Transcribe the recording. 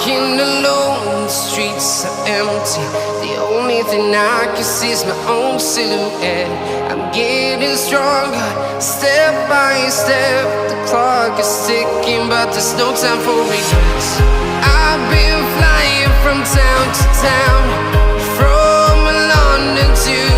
Walking alone, the streets are empty. The only thing I can see is my own silhouette. I'm getting stronger, step by step. The clock is ticking, but there's no time for regrets. I've been flying from town to town, from London to